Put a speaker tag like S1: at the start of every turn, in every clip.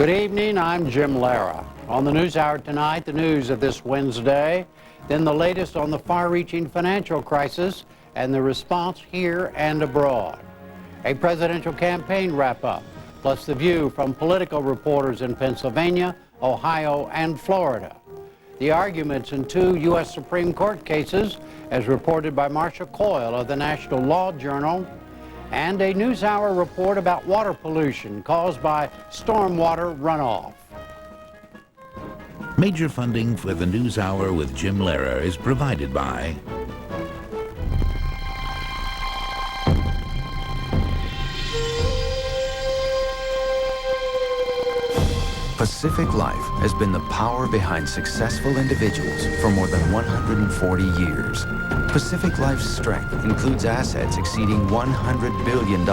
S1: Good evening, I'm Jim Lara. On the NewsHour tonight, the news of this Wednesday, then the latest on the far-reaching financial crisis and the response here and abroad. A presidential campaign wrap-up, plus the view from political reporters in Pennsylvania, Ohio, and Florida. The arguments in two U.S. Supreme Court cases, as reported by Marcia Coyle of the National Law Journal, and a NewsHour report about water pollution caused by stormwater runoff.
S2: Major funding for the NewsHour with Jim Lehrer is provided by
S3: Pacific Life has been the power behind successful individuals for more than 140 years. Pacific Life's strength includes assets exceeding $100 billion.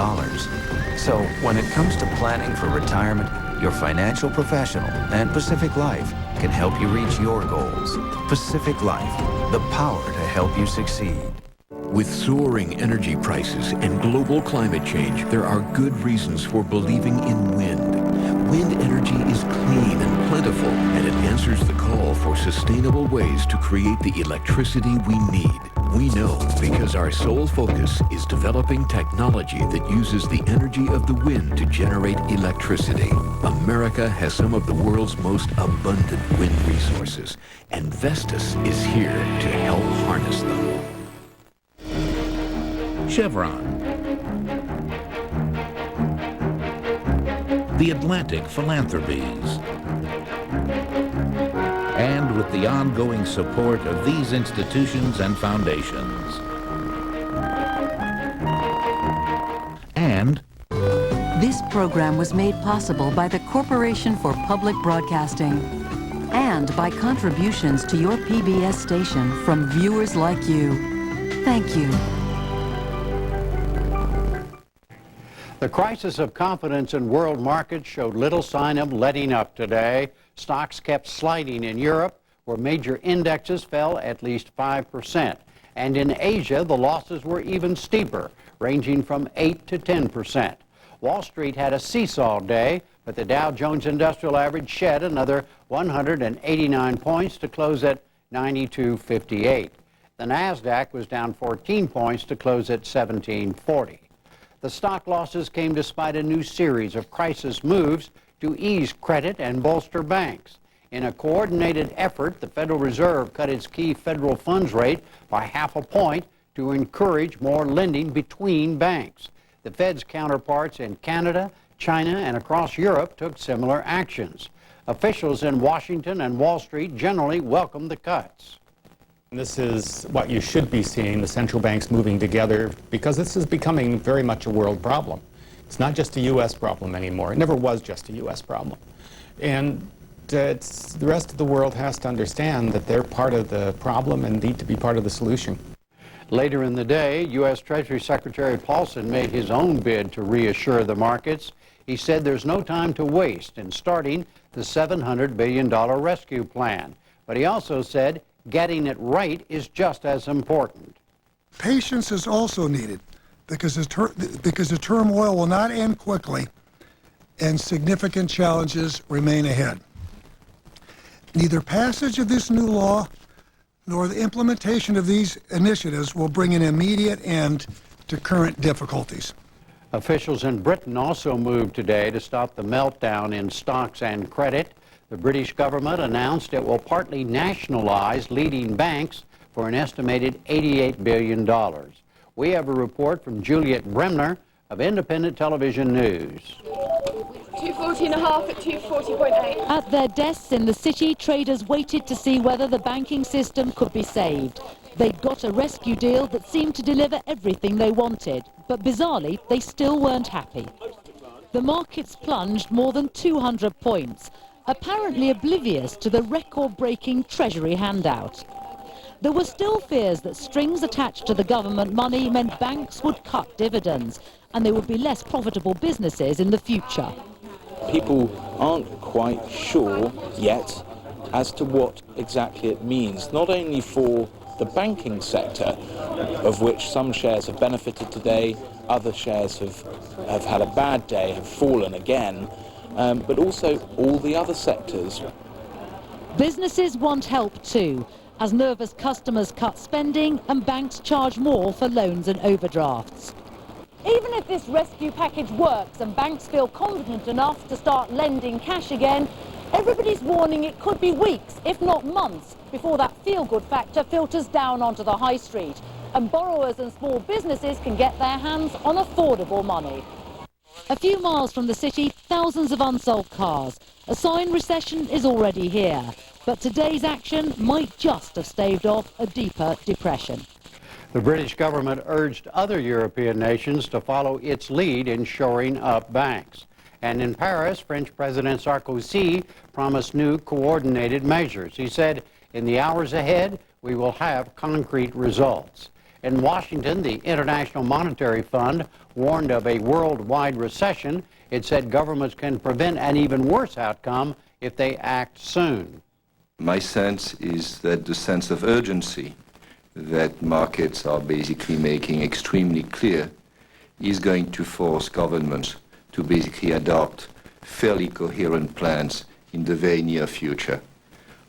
S3: So when it comes to planning for retirement, your financial professional and Pacific Life can help you reach your goals. Pacific Life, the power to help you succeed.
S4: With soaring energy prices and global climate change, there are good reasons for believing in wind. Wind energy is clean and plentiful, and it answers the call for sustainable ways to create the electricity we need. We know because our sole focus is developing technology that uses the energy of the wind to generate electricity. America has some of the world's most abundant wind resources, and Vestas is here to help harness them.
S2: Chevron, the Atlantic Philanthropies, and with the ongoing support of these institutions and foundations. And
S5: this program was made possible by the Corporation for Public Broadcasting and by contributions to your PBS station from viewers like you. Thank you.
S1: The crisis of confidence in world markets showed little sign of letting up today. Stocks kept sliding in Europe, where major indexes fell at least 5%. And in Asia, the losses were even steeper, ranging from 8 to 10%. Wall Street had a seesaw day, but the Dow Jones Industrial Average shed another 189 points to close at 92.58. The NASDAQ was down 14 points to close at 1740. The stock losses came despite a new series of crisis moves to ease credit and bolster banks. In a coordinated effort, the Federal Reserve cut its key federal funds rate by ½ point to encourage more lending between banks. The Fed's counterparts in Canada, China, and across Europe took similar actions. Officials in Washington and Wall Street generally welcomed the cuts.
S6: This is what you should be seeing, the central banks moving together, because this is becoming very much a world problem. It's not just a U.S. problem anymore. It never was just a U.S. problem. And the rest of the world has to understand that they're part of the problem and need to be part of the solution.
S1: Later in the day, U.S. Treasury Secretary Paulson made his own bid to reassure the markets. He said there's no time to waste in starting the $700 billion rescue plan. But he also said getting it right is just as important.
S7: Patience is also needed because the turmoil will not end quickly and significant challenges remain ahead. Neither passage of this new law nor the implementation of these initiatives will bring an immediate end to current difficulties.
S1: Officials in Britain also moved today to stop the meltdown in stocks and credit. The British government announced it will partly nationalize leading banks for an estimated $88 billion. We have a report from Juliet Bremner of Independent Television News.
S8: 240.5 at 240.8.
S9: At their desks in the city, traders waited to see whether the banking system could be saved. They'd got a rescue deal that seemed to deliver everything they wanted, but bizarrely, they still weren't happy. The markets plunged more than 200 points, apparently oblivious to the record-breaking Treasury handout. There were still fears that strings attached to the government money meant banks would cut dividends, and they would be less profitable businesses in the future.
S10: People aren't quite sure yet as to what exactly it means, not only for the banking sector, of which some shares have benefited today, other shares have had a bad day, have fallen again, but also all the other sectors.
S9: Businesses want help too, as nervous customers cut spending and banks charge more for loans and overdrafts. Even if this rescue package works and banks feel confident enough to start lending cash again, everybody's warning it could be weeks, if not months, before that feel-good factor filters down onto the high street and borrowers and small businesses can get their hands on affordable money. A few miles from the city, thousands of unsold cars. A sign recession is already here, but today's action might just have staved off a deeper depression.
S1: The British government urged other European nations to follow its lead in shoring up banks. And in Paris, French President Sarkozy promised new coordinated measures. He said, in the hours ahead, we will have concrete results. In Washington, the International Monetary Fund warned of a worldwide recession. It said governments can prevent an even worse outcome if they act soon.
S8: My sense is that the sense of urgency that markets are basically making extremely clear is going to force governments to basically adopt fairly coherent plans in the very near future.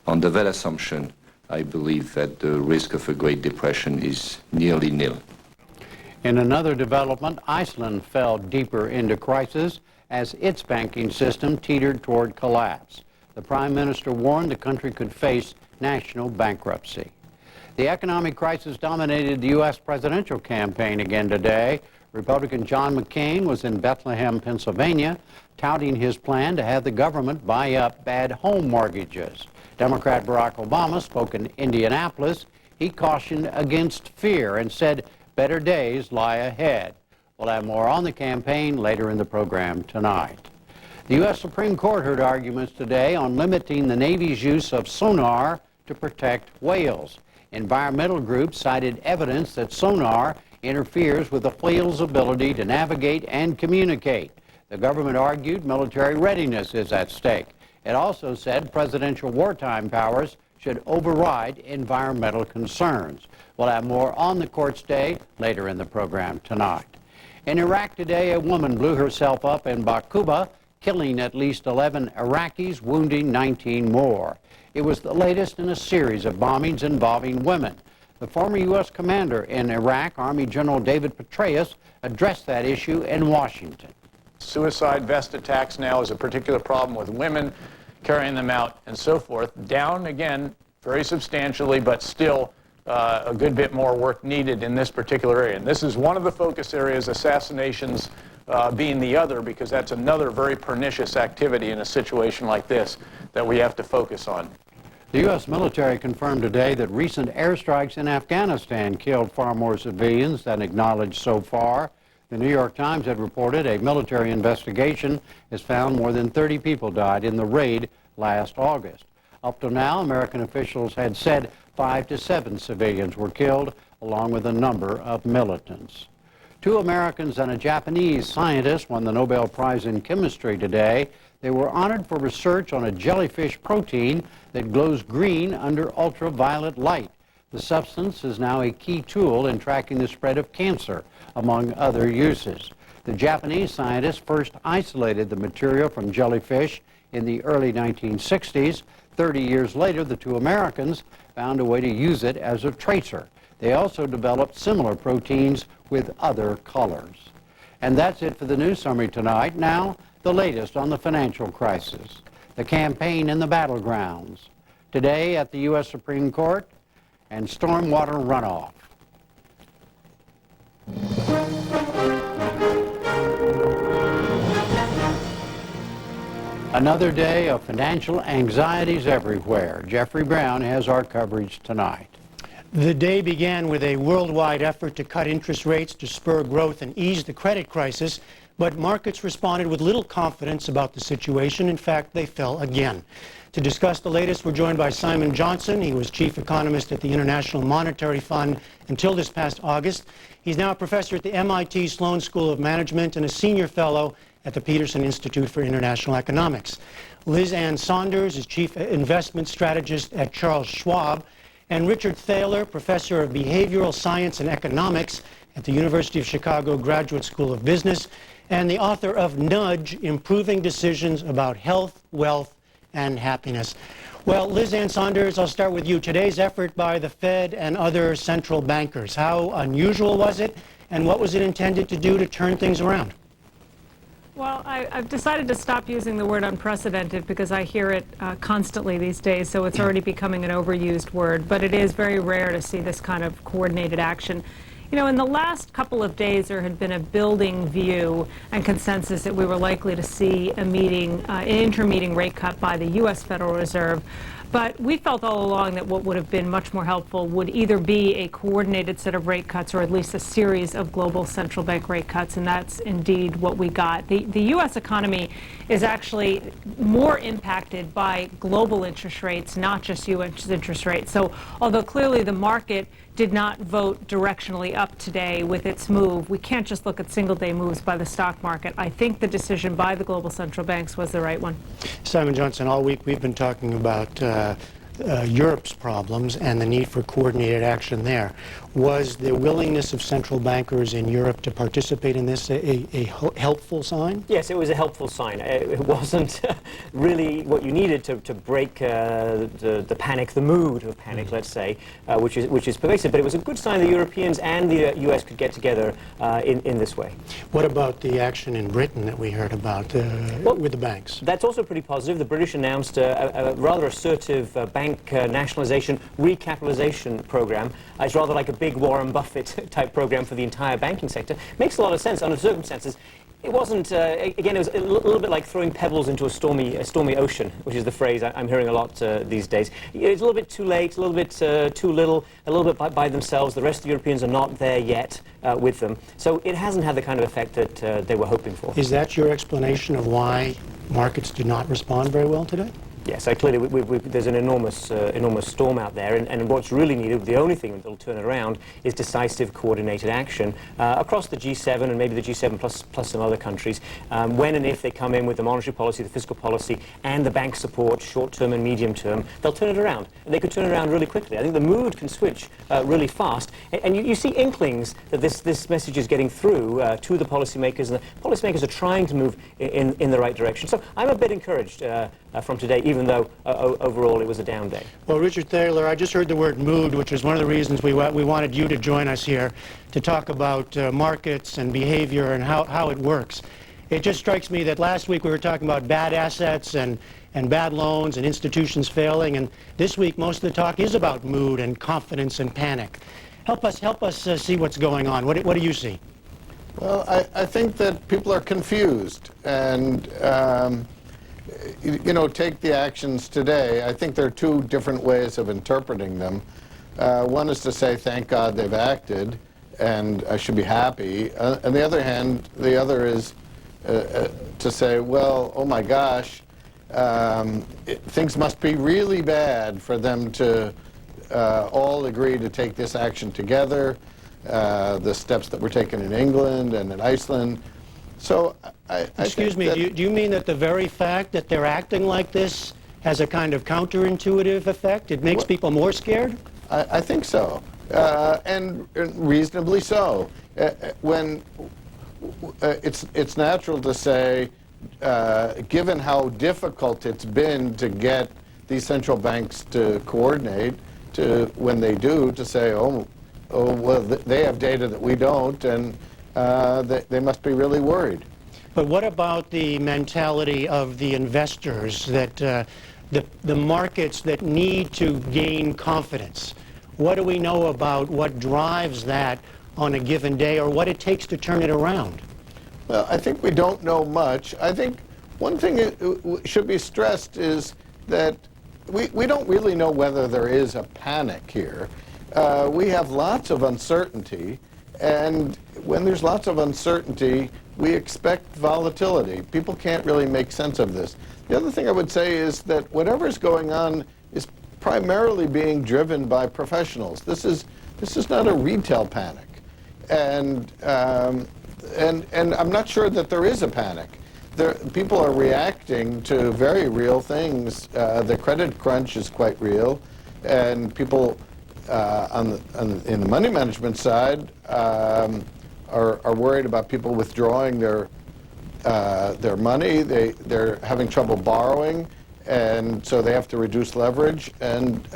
S8: Under that assumption, I believe that the risk of a Great Depression is nearly nil.
S1: In another development, Iceland fell deeper into crisis as its banking system teetered toward collapse. The Prime Minister warned the country could face national bankruptcy. The economic crisis dominated the U.S. presidential campaign again today. Republican John McCain was in Bethlehem, Pennsylvania, touting his plan to have the government buy up bad home mortgages. Democrat Barack Obama spoke in Indianapolis. He cautioned against fear and said better days lie ahead. We'll have more on the campaign later in the program tonight. The U.S. Supreme Court heard arguments today on limiting the Navy's use of sonar to protect whales. Environmental groups cited evidence that sonar interferes with the whale's ability to navigate and communicate. The government argued military readiness is at stake. It also said presidential wartime powers should override environmental concerns. We'll have more on the court's day later in the program tonight. In Iraq today, a woman blew herself up in Baquba, killing at least 11 Iraqis, wounding 19 more. It was the latest in a series of bombings involving women. The former U.S. commander in Iraq, Army General David Petraeus, addressed that issue in Washington.
S11: Suicide vest attacks now is a particular problem with women, carrying them out and so forth. Down again, very substantially, but still a good bit more work needed in this particular area. And this is one of the focus areas, assassinations being the other, because that's another very pernicious activity in a situation like this that we have to focus on.
S1: The U.S. military confirmed today that recent airstrikes in Afghanistan killed far more civilians than acknowledged so far. The New York Times had reported a military investigation has found more than 30 people died in the raid last August. Up to now, American officials had said 5 to 7 civilians were killed, along with a number of militants. 2 Americans and a Japanese scientist won the Nobel Prize in Chemistry today. They were honored for research on a jellyfish protein that glows green under ultraviolet light. The substance is now a key tool in tracking the spread of cancer, among other uses. The Japanese scientists first isolated the material from jellyfish in the early 1960s. 30 years later, the 2 Americans found a way to use it as a tracer. They also developed similar proteins with other colors. And that's it for the news summary tonight. Now, the latest on the financial crisis, the campaign in the battlegrounds, today at the U.S. Supreme Court, and stormwater runoff. Another day of financial anxieties everywhere. Jeffrey Brown has our coverage tonight.
S12: The day began with a worldwide effort to cut interest rates to spur growth and ease the credit crisis, but markets responded with little confidence about the situation. In fact, they fell again. To discuss the latest, we're joined by Simon Johnson. He was chief economist at the International Monetary Fund until this past August. He's now a professor at the MIT Sloan School of Management and a senior fellow at the Peterson Institute for International Economics. Liz Ann Saunders is chief investment strategist at Charles Schwab, and Richard Thaler, professor of behavioral science and economics at the University of Chicago Graduate School of Business and the author of Nudge, Improving Decisions About Health, Wealth, and Happiness. Well, Liz Ann Saunders, I'll start with you. Today's effort by the Fed and other central bankers, how unusual was it, and what was it intended to do to turn things around?
S13: Well, I've decided to stop using the word unprecedented because I hear it constantly these days, so it's already becoming an overused word. But it is very rare to see this kind of coordinated action. You know, in the last couple of days, there had been a building view and consensus that we were likely to see a meeting, an intermeeting rate cut by the U.S. Federal Reserve. But we felt all along that what would have been much more helpful would either be a coordinated set of rate cuts or at least a series of global central bank rate cuts, and that's indeed what we got. The U.S. economy is actually more impacted by global interest rates, not just U.S. interest rates. So although clearly the market did not vote directionally up today with its move, we can't just look at single-day moves by the stock market. I think the decision by the global central banks was the right one.
S12: Simon Johnson, all week we've been talking about Europe's problems and the need for coordinated action there. Was the willingness of central bankers in Europe to participate in this a helpful sign?
S14: Yes, it was a helpful sign. It wasn't really what you needed to break the panic, the mood of panic, let's say, which is pervasive. But it was a good sign the Europeans and the U.S. could get together in this way.
S12: What about the action in Britain that we heard about with the banks?
S14: That's also pretty positive. The British announced a rather assertive bank nationalization recapitalization program. It's rather like a big Warren Buffett type program for the entire banking sector. Makes a lot of sense under the circumstances. It wasn't, again, it was a little bit like throwing pebbles into a stormy ocean, which is the phrase I'm hearing a lot these days. It's a little bit too late, a little bit too little, a little bit by themselves. The rest of the Europeans are not there yet with them. So it hasn't had the kind of effect that they were hoping for.
S12: Is that your explanation of why markets did not respond very well today?
S14: Yes, clearly there's an enormous storm out there, and what's really needed, the only thing that will turn it around, is decisive coordinated action across the G7 and maybe the G7 plus some other countries. When and if they come in with the monetary policy, the fiscal policy, and the bank support, short-term and medium-term, they'll turn it around. And they could turn it around really quickly. I think the mood can switch really fast, and you see inklings that this message is getting through to the policymakers, and the policymakers are trying to move in the right direction. So I'm a bit encouraged from today, even though overall it was a down day.
S12: Well, Richard Thaler, I just heard the word mood, which is one of the reasons we wanted you to join us here to talk about markets and behavior and how it works. It just strikes me that last week we were talking about bad assets and bad loans and institutions failing, and this week most of the talk is about mood and confidence and panic. Help us see what's going on. What do you see?
S15: Well, I think that people are confused, and you know, take the actions today. I think there are two different ways of interpreting them. One is to say, thank God they've acted, and I should be happy. On the other hand, the other is to say, well, oh my gosh, things must be really bad for them to all agree to take this action together, the steps that were taken in England and in Iceland. So
S12: Excuse me, do you mean that the very fact that they're acting like this has a kind of counterintuitive effect? It makes people more scared?
S15: I think so, and reasonably so. When it's natural to say, given how difficult it's been to get these central banks to coordinate, when they do, to say, oh well, they have data that we don't, and they must be really worried.
S12: But what about the mentality of the investors, that the markets that need to gain confidence? What do we know about what drives that on a given day, or what it takes to turn it around?
S15: Well, I think we don't know much. I think one thing that should be stressed is that we don't really know whether there is a panic here. We have lots of uncertainty, and when there's lots of uncertainty, we expect volatility. People can't really make sense of this. The other thing I would say is that whatever's going on is primarily being driven by professionals. This is not a retail panic, and I'm not sure that there is a panic. People are reacting to very real things. The credit crunch is quite real, and people in the money management side are worried about people withdrawing their money. They're having trouble borrowing, and so they have to reduce leverage, and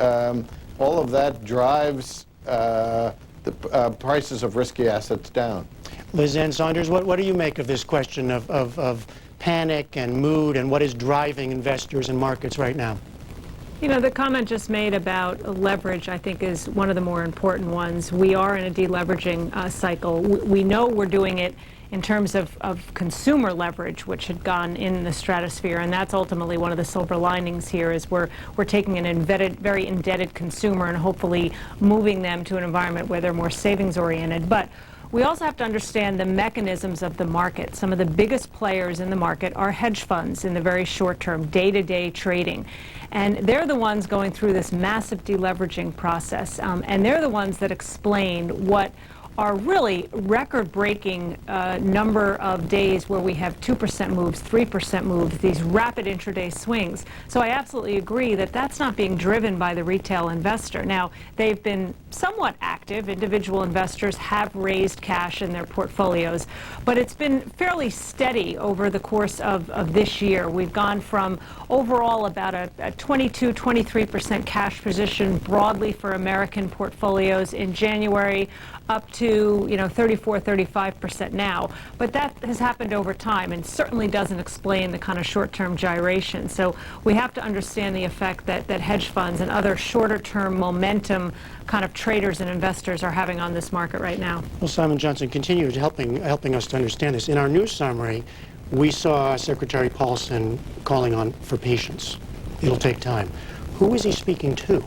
S15: all of that drives the prices of risky assets down.
S12: Liz Ann Saunders, what do you make of this question of panic and mood, and what is driving investors and markets right now?
S13: You know, the comment just made about leverage, I think, is one of the more important ones. We are in a deleveraging cycle. We know we're doing it in terms of consumer leverage, which had gone in the stratosphere, and that's ultimately one of the silver linings here, is we're taking an very indebted consumer and hopefully moving them to an environment where they're more savings-oriented. But we also have to understand the mechanisms of the market. Some of the biggest players in the market are hedge funds in the very short term, day-to-day trading. And they're the ones going through this massive deleveraging process. And they're the ones that explain what are really record-breaking number of days where we have 2% moves, 3% moves, these rapid intraday swings. So I absolutely agree that that's not being driven by the retail investor. Now, they've been somewhat active. Individual investors have raised cash in their portfolios, but it's been fairly steady over the course of this year. We've gone from overall about a 22, 23% cash position broadly for American portfolios in January, up to 34, 35% now. But that has happened over time and certainly doesn't explain the kind of short-term gyration. So we have to understand the effect that hedge funds and other shorter-term momentum kind of traders and investors are having on this market right now.
S12: Well, Simon Johnson continues helping us to understand this. In our news summary, we saw Secretary Paulson calling on for patience. It'll take time. Who is he speaking to?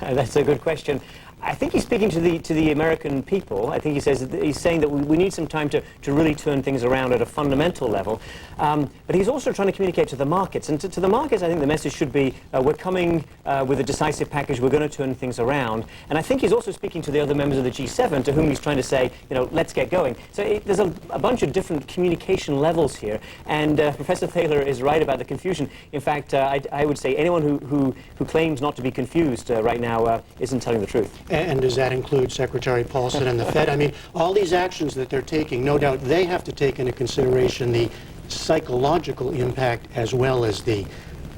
S14: That's a good question. I think he's speaking to the American people. I think he's saying that we need some time to really turn things around at a fundamental level. But he's also trying to communicate to the markets. And to the markets, I think the message should be, we're coming with a decisive package. We're going to turn things around. And I think he's also speaking to the other members of the G7, to whom he's trying to say, let's get going. So there's a bunch of different communication levels here. And Professor Thaler is right about the confusion. In fact, I would say anyone who claims not to be confused right now isn't telling the truth.
S12: And does that include Secretary Paulson and the Fed? I mean, all these actions that they're taking, no doubt they have to take into consideration the psychological impact as well as the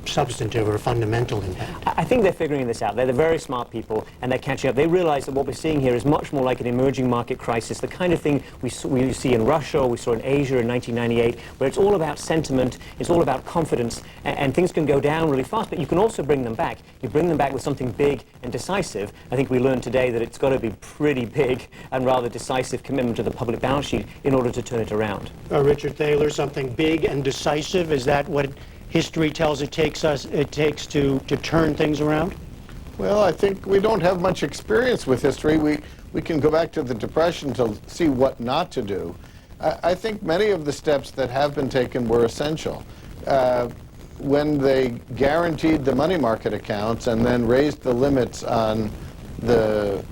S12: substantive or fundamental impact.
S14: I think they're figuring this out. They're very smart people, and they're catching up. They realize that what we're seeing here is much more like an emerging market crisis, the kind of thing we see in Russia, or we saw in Asia in 1998, where it's all about sentiment, it's all about confidence, and things can go down really fast, but you can also bring them back. You bring them back with something big and decisive. I think we learned today that it's got to be pretty big and rather decisive commitment to the public balance sheet in order to turn it around.
S12: Richard Thaler, something big and decisive, is that what history tells it takes to turn things around?
S15: Well, I think we don't have much experience with history. We can go back to the Depression to see what not to do. I think many of the steps that have been taken were essential. When they guaranteed the money market accounts and then raised the limits on the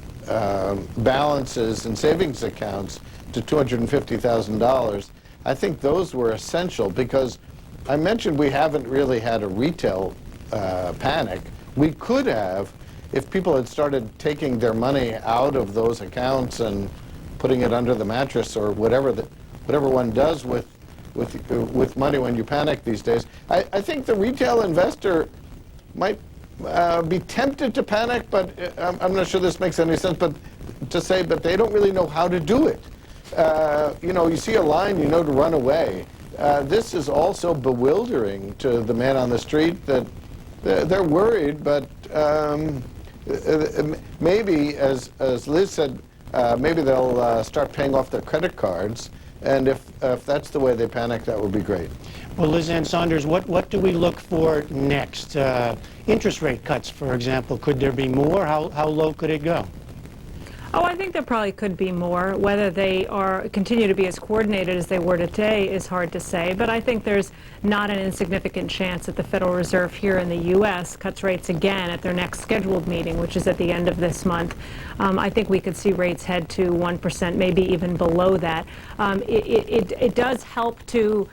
S15: balances and savings accounts to $250,000, I think those were essential because I mentioned we haven't really had a retail panic. We could have if people had started taking their money out of those accounts and putting it under the mattress or whatever one does with money when you panic these days. I think the retail investor might be tempted to panic, but I'm not sure this makes any sense, but to say, but they don't really know how to do it. You see a line, to run away. This is also bewildering to the man on the street that they're worried, but maybe, as Liz said, maybe they'll start paying off their credit cards, and if that's the way they panic, that would be great.
S12: Well, Liz Ann Saunders, what do we look for next? Interest rate cuts, for example, could there be more? How low could it go?
S13: Oh, I think there probably could be more. Whether they continue to be as coordinated as they were today is hard to say, but I think there's not an insignificant chance that the Federal Reserve here in the U.S. cuts rates again at their next scheduled meeting, which is at the end of this month. I think we could see rates head to 1%, maybe even below that. It does help to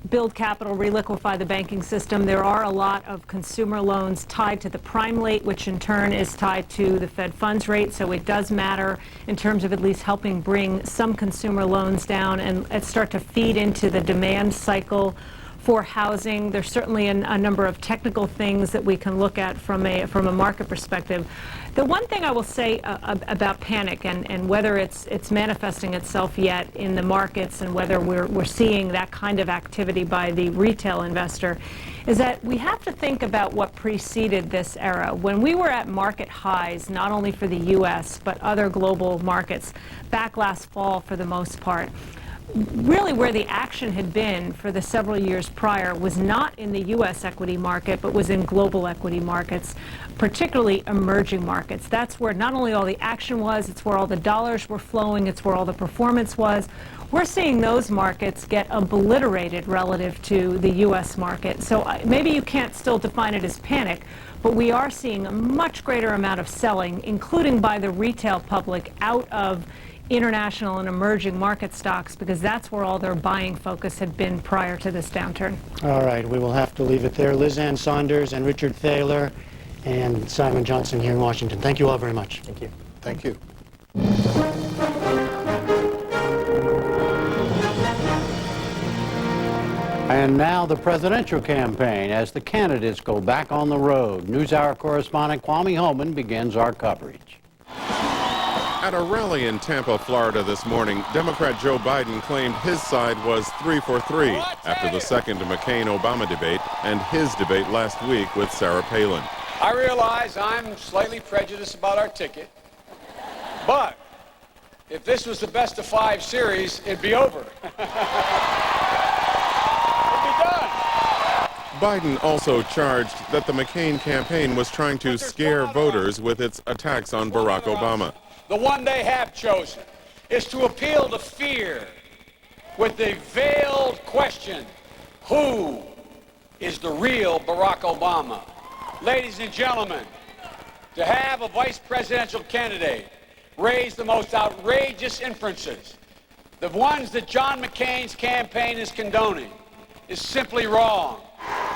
S13: build capital, reliquify the banking system. There are a lot of consumer loans tied to the prime rate, which in turn is tied to the Fed funds rate. So it does matter in terms of at least helping bring some consumer loans down and start to feed into the demand cycle for housing. There's certainly a number of technical things that we can look at from a market perspective. The one thing I will say about panic and whether it's manifesting itself yet in the markets and whether we're seeing that kind of activity by the retail investor is that we have to think about what preceded this era. When we were at market highs, not only for the U.S. but other global markets, back last fall for the most part, really where the action had been for the several years prior was not in the U.S. equity market, but was in global equity markets, particularly emerging markets. That's where not only all the action was, it's where all the dollars were flowing, it's where all the performance was. We're seeing those markets get obliterated relative to the U.S. market. So maybe you can't still define it as panic, but we are seeing a much greater amount of selling, including by the retail public, out of international and emerging market stocks, because that's where all their buying focus had been prior to this downturn.
S12: All right, we will have to leave it there. Liz Ann Saunders and Richard Thaler and Simon Johnson here in Washington. Thank you all very much.
S14: Thank you.
S15: Thank you.
S1: And now the presidential campaign as the candidates go back on the road. NewsHour correspondent Kwame Holman begins our coverage.
S16: At a rally in Tampa, Florida this morning, Democrat Joe Biden claimed his side was 3 for 3 after the second McCain-Obama debate and his debate last week with Sarah Palin.
S17: I realize I'm slightly prejudiced about our ticket, but if this was the best of 5 series, it'd be over.
S16: Biden also charged that the McCain campaign was trying to scare voters with its attacks on Barack Obama.
S17: The one they have chosen is to appeal to fear with the veiled question, who is the real Barack Obama? Ladies and gentlemen, to have a vice presidential candidate raise the most outrageous inferences, the ones that John McCain's campaign is condoning, is simply wrong.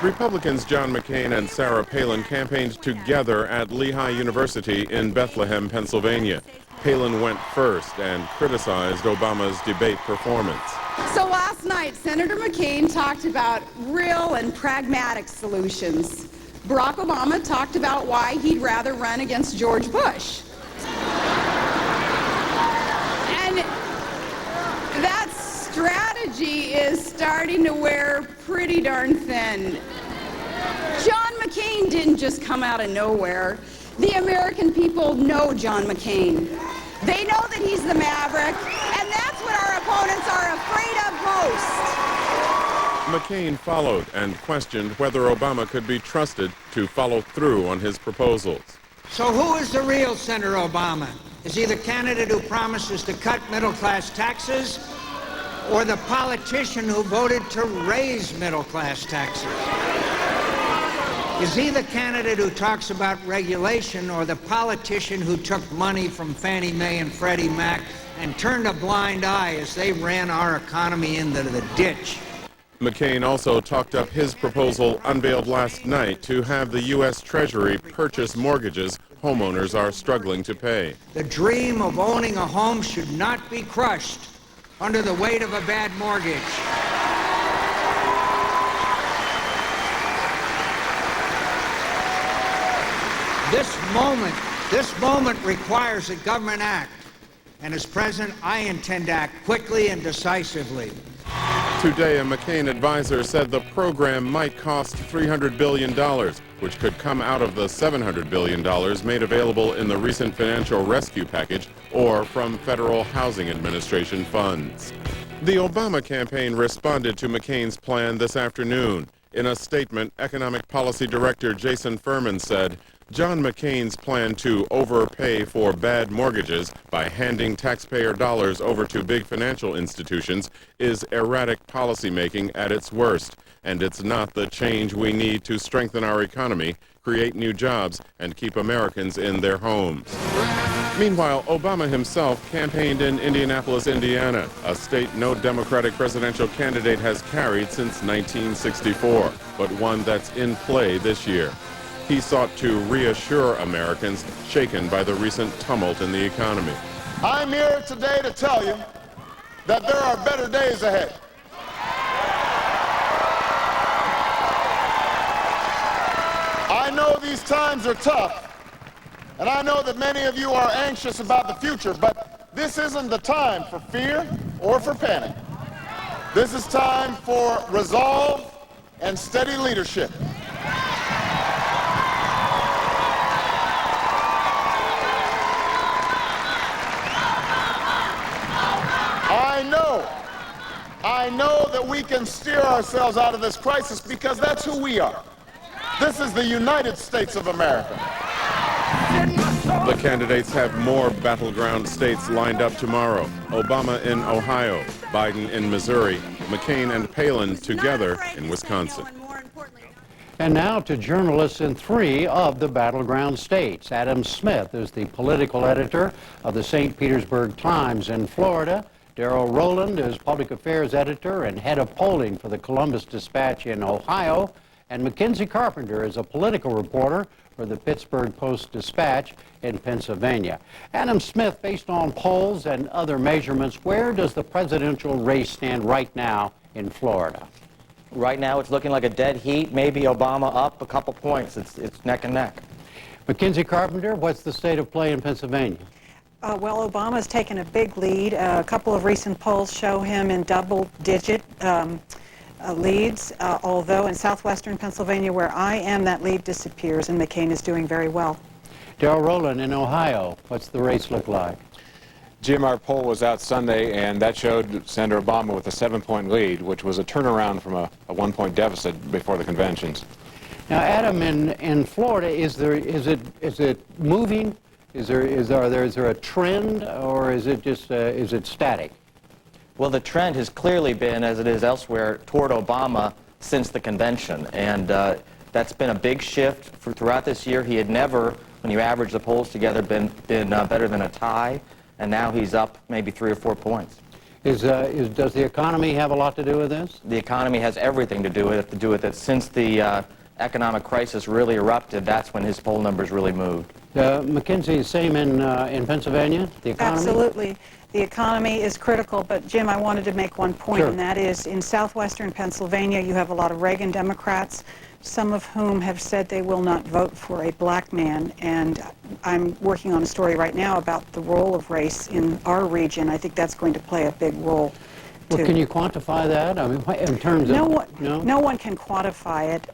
S16: Republicans John McCain and Sarah Palin campaigned together at Lehigh University in Bethlehem, Pennsylvania. Palin went first and criticized Obama's debate performance.
S18: So last night, Senator McCain talked about real and pragmatic solutions. Barack Obama talked about why he'd rather run against George Bush. And that strategy is starting to wear pretty darn thin. John McCain didn't just come out of nowhere. The American people know John McCain. They know that he's the maverick, and that's what our opponents are afraid of most.
S16: McCain followed and questioned whether Obama could be trusted to follow through on his proposals.
S19: So who is the real Senator Obama? Is he the candidate who promises to cut middle-class taxes, or the politician who voted to raise middle-class taxes? Is he the candidate who talks about regulation, or the politician who took money from Fannie Mae and Freddie Mac and turned a blind eye as they ran our economy into the ditch?
S16: McCain also talked up his proposal unveiled last night to have the U.S. Treasury purchase mortgages homeowners are struggling to pay.
S19: The dream of owning a home should not be crushed under the weight of a bad mortgage. This moment requires a government act. And as president, I intend to act quickly and decisively.
S16: Today, a McCain advisor said the program might cost $300 billion, which could come out of the $700 billion made available in the recent financial rescue package or from Federal Housing Administration funds. The Obama campaign responded to McCain's plan this afternoon. In a statement, Economic Policy Director Jason Furman said, John McCain's plan to overpay for bad mortgages by handing taxpayer dollars over to big financial institutions is erratic policymaking at its worst, and it's not the change we need to strengthen our economy, create new jobs, and keep Americans in their homes. Meanwhile, Obama himself campaigned in Indianapolis, Indiana, a state no Democratic presidential candidate has carried since 1964, but one that's in play this year. He sought to reassure Americans shaken by the recent tumult in the economy.
S20: I'm here today to tell you that there are better days ahead. I know these times are tough, and I know that many of you are anxious about the future, but this isn't the time for fear or for panic. This is time for resolve and steady leadership. I know that we can steer ourselves out of this crisis because that's who we are. This is the United States of America.
S16: The candidates have more battleground states lined up tomorrow. Obama in Ohio, Biden in Missouri, McCain and Palin together in Wisconsin.
S1: And now to journalists in 3 of the battleground states. Adam Smith is the political editor of the St. Petersburg Times in Florida. Darrell Rowland is public affairs editor and head of polling for the Columbus Dispatch in Ohio. And Mackenzie Carpenter is a political reporter for the Pittsburgh Post-Dispatch in Pennsylvania. Adam Smith, based on polls and other measurements, where does the presidential race stand right now in Florida?
S21: Right now it's looking like a dead heat, maybe Obama up a couple points. It's neck and neck.
S1: Mackenzie Carpenter, what's the state of play in Pennsylvania?
S22: Well, Obama's taken a big lead. A couple of recent polls show him in double-digit leads, although in southwestern Pennsylvania, where I am, that lead disappears, and McCain is doing very well.
S1: Darrell Rowland in Ohio, what's the race look like?
S23: Jim, our poll was out Sunday, and that showed Senator Obama with a 7-point lead, which was a turnaround from a 1-point deficit before the conventions.
S1: Now, Adam, in Florida, is it moving? Is there a trend, or is it just is it static?
S21: Well, the trend has clearly been, as it is elsewhere, toward Obama since the convention, and that's been a big shift throughout this year. He had never, when you average the polls together, been better than a tie, and now he's up maybe 3 or 4 points.
S1: Does the economy have a lot to do with this?
S21: The economy has everything to do with it. Since the economic crisis really erupted, that's when his poll numbers really moved.
S1: Mackenzie, same in Pennsylvania, the economy?
S22: Absolutely. The economy is critical, but Jim, I wanted to make one point, and that is in southwestern Pennsylvania, you have a lot of Reagan Democrats, some of whom have said they will not vote for a black man, and I'm working on a story right now about the role of race in our region. I think that's going to play a big role.
S1: Well, can you quantify that? I mean, in terms of...
S22: No one can quantify it.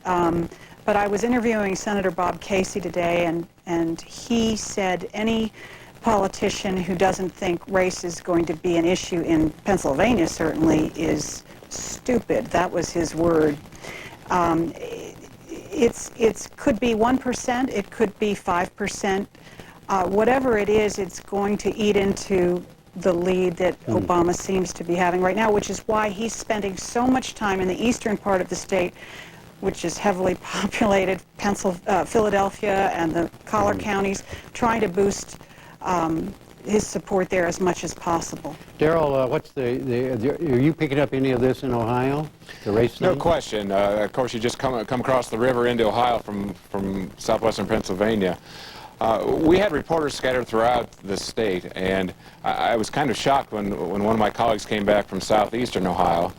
S22: But I was interviewing Senator Bob Casey today, and he said any politician who doesn't think race is going to be an issue in Pennsylvania certainly is stupid. That was his word. It could be 1%, it could be 5%. Whatever it is, it's going to eat into the lead that Obama seems to be having right now, which is why he's spending so much time in the eastern part of the state, which is heavily populated, Philadelphia and the collar counties, trying to boost his support there as much as possible.
S1: Darrell, what's are you picking up any of this in Ohio, the race thing?
S23: No question. Of course, you just come across the river into Ohio from southwestern Pennsylvania. We had reporters scattered throughout the state, and I was kind of shocked when one of my colleagues came back from southeastern Ohio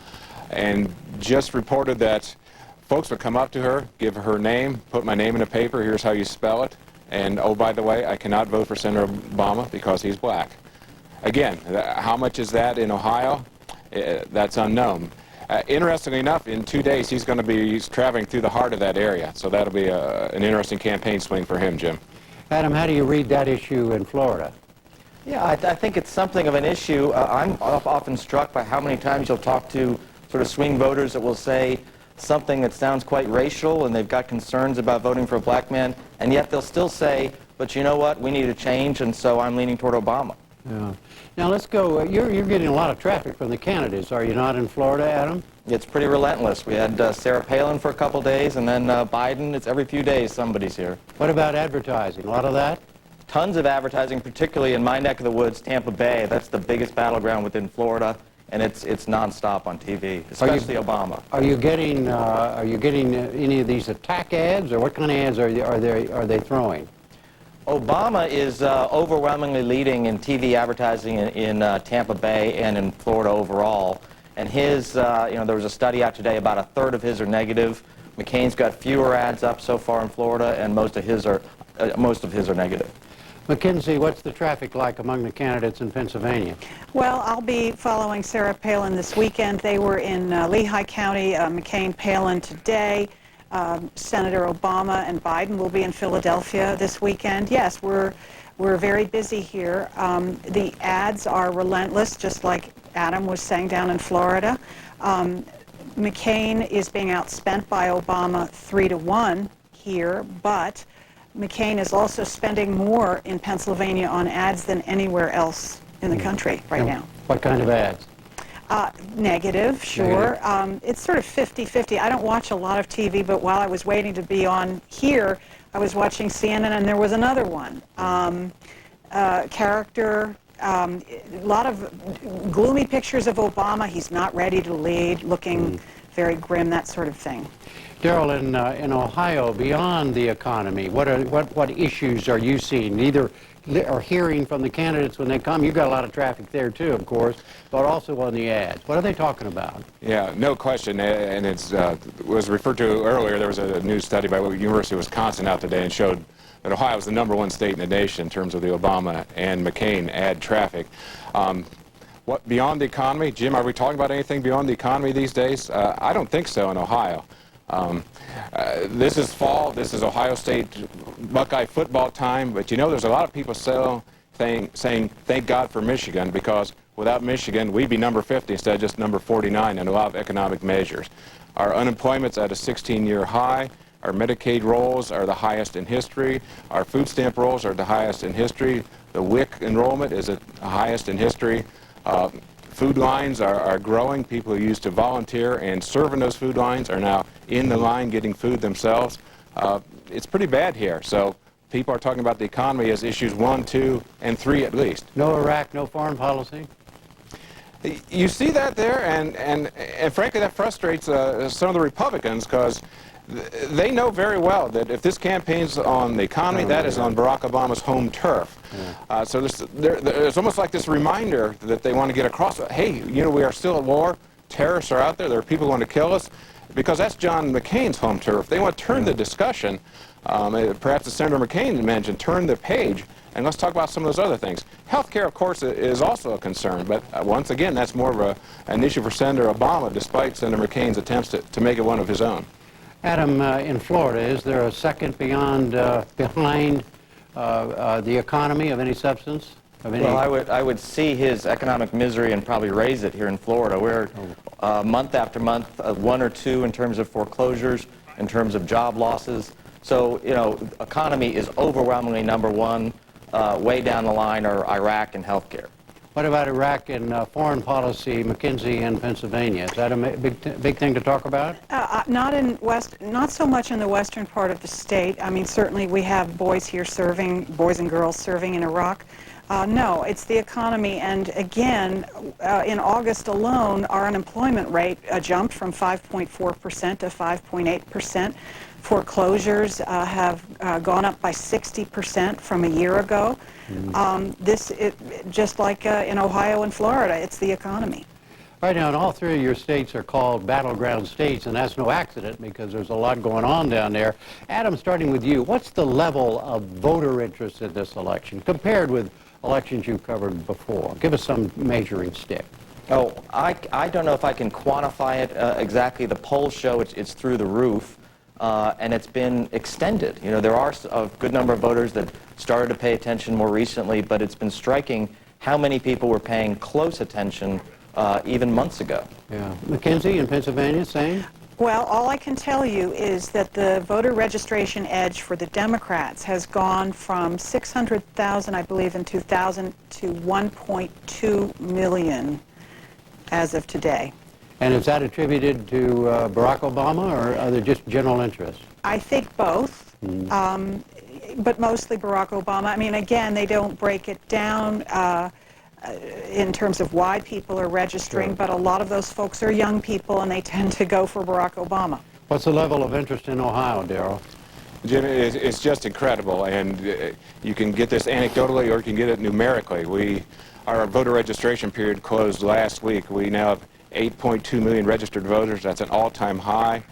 S23: and just reported that folks would come up to her, give her name, put my name in a paper, here's how you spell it, and oh, by the way, I cannot vote for Senator Obama because he's black. Again, how much is that in Ohio? That's unknown. Interestingly enough, in 2 days, he's going to be traveling through the heart of that area, so that'll be an interesting campaign swing for him, Jim.
S1: Adam, how do you read that issue in Florida?
S21: Yeah, I think it's something of an issue. I'm often struck by how many times you'll talk to sort of swing voters that will say something that sounds quite racial, and they've got concerns about voting for a black man, and yet they'll still say, but you know what, we need a change, and so I'm leaning toward Obama.
S1: Yeah. Now let's go. You're getting a lot of traffic from the candidates, are you not, in Florida, Adam?
S21: It's pretty relentless. We had Sarah Palin for a couple days, and then Biden. It's every few days somebody's here.
S1: What about advertising? A lot of that?
S21: Tons of advertising, particularly in my neck of the woods, Tampa Bay. That's the biggest battleground within Florida, and it's nonstop on TV, especially Obama.
S1: Are you getting any of these attack ads, or what kind of ads are they throwing?
S21: Obama is overwhelmingly leading in TV advertising in Tampa Bay and in Florida overall. And his, there was a study out today, about a third of his are negative. McCain's got fewer ads up so far in Florida, and most of his are negative.
S1: Mackenzie, what's the traffic like among the candidates in Pennsylvania?
S22: Well, I'll be following Sarah Palin this weekend. They were in Lehigh County, McCain, Palin today. Senator Obama and Biden will be in Philadelphia this weekend. Yes, we're very busy here. The ads are relentless, just like Adam was saying down in Florida. McCain is being outspent by Obama 3-1 here, but McCain is also spending more in Pennsylvania on ads than anywhere else in the country right now.
S1: What kind of ads?
S22: Negative, sure. It's sort of 50-50. I don't watch a lot of TV, but while I was waiting to be on here, I was watching CNN, and there was another one. Character, a lot of gloomy pictures of Obama. He's not ready to lead, looking very grim, that sort of thing.
S1: Daryl, in Ohio, beyond the economy, what issues are you seeing? Either or hearing from the candidates when they come. You've got a lot of traffic there too, of course, but also on the ads. What are they talking about?
S23: Yeah, no question, and it's was referred to earlier. There was a new study by the University of Wisconsin out today and showed that Ohio is the #1 state in the nation in terms of the Obama and McCain ad traffic. What beyond the economy, Jim? Are we talking about anything beyond the economy these days? I don't think so in Ohio. This is fall. This is Ohio State Buckeye football time. But you know, there's a lot of people still saying thank God for Michigan, because without Michigan, we'd be number 50 instead of just number 49 in a lot of economic measures. Our unemployment's at a 16-year high. Our Medicaid rolls are the highest in history. Our food stamp rolls are the highest in history. The WIC enrollment is the highest in history. Food lines are growing. People who used to volunteer and serve in those food lines are now in the line getting food themselves. It's pretty bad here. So people are talking about the economy as issues 1, 2, and 3 at least.
S1: No Iraq, no foreign policy?
S23: You see that there, and frankly that frustrates some of the Republicans, because they know very well that if this campaign's on the economy, that is on Barack Obama's home turf. Yeah. So there's almost like this reminder that they want to get across. Hey, you know, we are still at war. Terrorists are out there. There are people who want to kill us, because that's John McCain's home turf. They want to turn the discussion, perhaps as Senator McCain mentioned, turn the page, and let's talk about some of those other things. Healthcare, of course, is also a concern, but once again, that's more of an issue for Senator Obama, despite Senator McCain's attempts to make it one of his own.
S1: Adam, in Florida, is there a second behind the economy of any substance?
S21: Well, I would see his economic misery and probably raise it here in Florida. We're month after month, 1 or 2 in terms of foreclosures, in terms of job losses. So, you know, economy is overwhelmingly #1. Way down the line are Iraq and healthcare.
S1: What about Iraq and foreign policy, Mackenzie, in Pennsylvania? Is that a big thing to talk about?
S22: Not so much in the western part of the state. I mean, certainly we have boys here serving, boys and girls serving in Iraq. No, it's the economy. And again, in August alone, our unemployment rate jumped from 5.4% to 5.8%. Foreclosures have gone up by 60% from a year ago. Just like in Ohio and Florida, it's the economy.
S1: Right now, and all 3 of your states are called battleground states, and that's no accident, because there's a lot going on down there. Adam, starting with you, what's the level of voter interest in this election compared with elections you've covered before? Give us some measuring stick.
S21: Oh, I don't know if I can quantify it exactly. The polls show it's through the roof. And it's been extended. You know, there are a good number of voters that started to pay attention more recently, but it's been striking how many people were paying close attention even months ago.
S1: Yeah. Mackenzie, in Pennsylvania, same?
S22: Well, all I can tell you is that the voter registration edge for the Democrats has gone from 600,000, I believe, in 2000 to 1.2 million as of today.
S1: And is that attributed to Barack Obama, or are they just general interest?
S22: I think both, but mostly Barack Obama. I mean, again, they don't break it down in terms of why people are registering, but a lot of those folks are young people, and they tend to go for Barack Obama.
S1: What's the level of interest in Ohio, Darrell?
S23: Jim, it's just incredible, and you can get this anecdotally or you can get it numerically. Our voter registration period closed last week. We now have 8.2 million registered voters. That's an all-time high.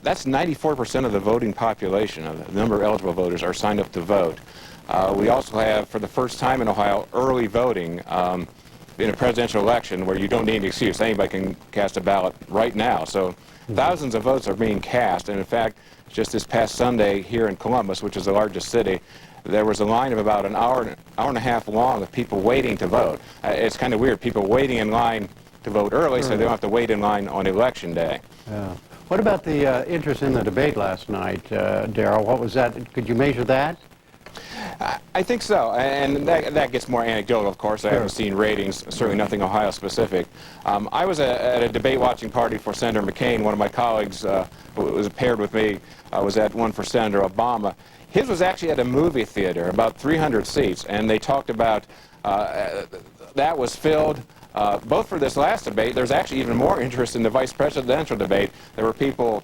S23: That's 94% of the voting population, of the number of eligible voters, are signed up to vote. We also have, for the first time in Ohio, early voting in a presidential election where you don't need an excuse. Anybody can cast a ballot right now. So thousands of votes are being cast. And in fact, just this past Sunday here in Columbus, which is the largest city, there was a line of about an hour and a half long of people waiting to vote. It's kind of weird, people waiting in line to vote early so they don't have to wait in line on Election Day.
S1: Yeah. What about the interest in the debate last night, Darrell? What was that? Could you measure that?
S23: I think so, and that gets more anecdotal, of course. I haven't seen ratings, certainly nothing Ohio-specific. I was at a debate-watching party for Senator McCain. One of my colleagues who was paired with me was at one for Senator Obama. His was actually at a movie theater, about 300 seats, and they talked about that was filled. Both for this last debate, there's actually even more interest in the vice presidential debate. There were people,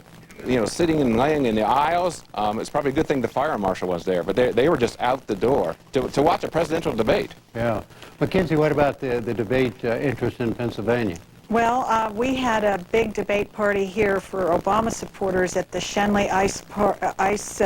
S23: sitting and laying in the aisles. It's probably a good thing the fire marshal was there, but they were just out the door to watch a presidential debate.
S1: Yeah. Mackenzie, what about the debate interest in Pennsylvania?
S22: Well, we had a big debate party here for Obama supporters at the Shenley Ice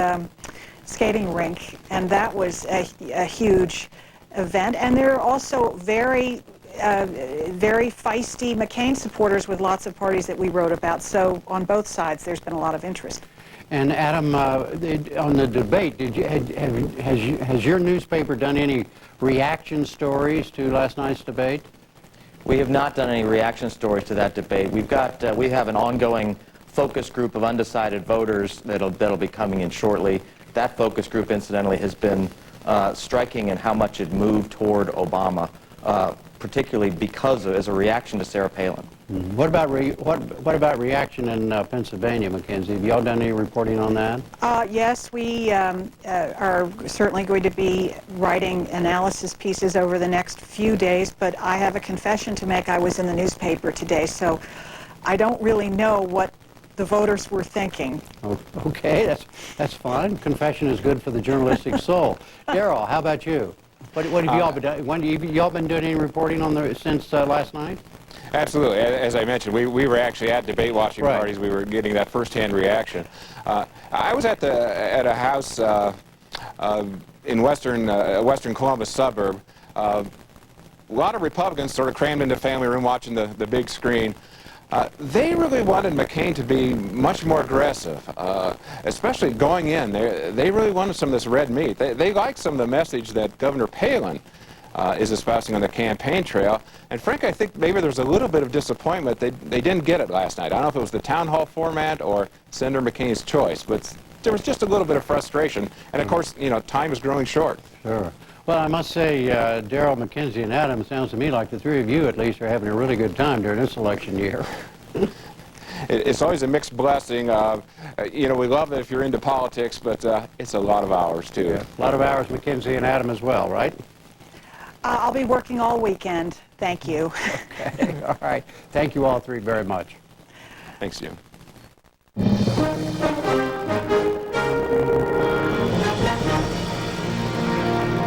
S22: skating rink, and that was a huge event. And there are also very feisty McCain supporters with lots of parties that we wrote about. So on both sides, there's been a lot of interest.
S1: And Adam, on the debate, has your newspaper done any reaction stories to last night's debate?
S21: We have not done any reaction stories to that debate. We have an ongoing focus group of undecided voters that'll be coming in shortly. That focus group, incidentally, has been striking in how much it moved toward Obama, particularly as a reaction to Sarah Palin.
S1: Mm-hmm. What about reaction in Pennsylvania, Mackenzie? Have y'all done any reporting on that?
S22: Yes, we are certainly going to be writing analysis pieces over the next few days, but I have a confession to make. I was in the newspaper today, so I don't really know what the voters were thinking.
S1: Okay, that's fine. Confession is good for the journalistic soul. Darrell, how about you? What have y'all been doing? When have y'all been doing any reporting on since last night?
S23: Absolutely. As I mentioned, we were actually at debate watching parties. We were getting that firsthand reaction. I was at a house in western Columbus suburb. A lot of Republicans sort of crammed into the family room watching the big screen. They really wanted McCain to be much more aggressive, especially going in. They really wanted some of this red meat. They liked some of the message that Governor Palin is espousing on the campaign trail. And frankly, I think maybe there's a little bit of disappointment. They didn't get it last night. I don't know if it was the town hall format or Senator McCain's choice, but there was just a little bit of frustration. And of course, time is growing short.
S1: Sure. Well, I must say, Darrell, Mackenzie, and Adam, it sounds to me like the three of you, at least, are having a really good time during this election year.
S23: It's always a mixed blessing. We love it if you're into politics, but it's a lot of hours, too.
S1: Yeah. A lot of hours, Mackenzie and Adam as well, right?
S22: I'll be working all weekend. Thank you.
S1: Okay. All right. Thank you all three very much.
S23: Thanks, Jim.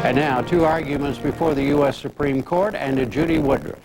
S1: And now, two arguments before the U.S. Supreme Court and to Judy Woodruff.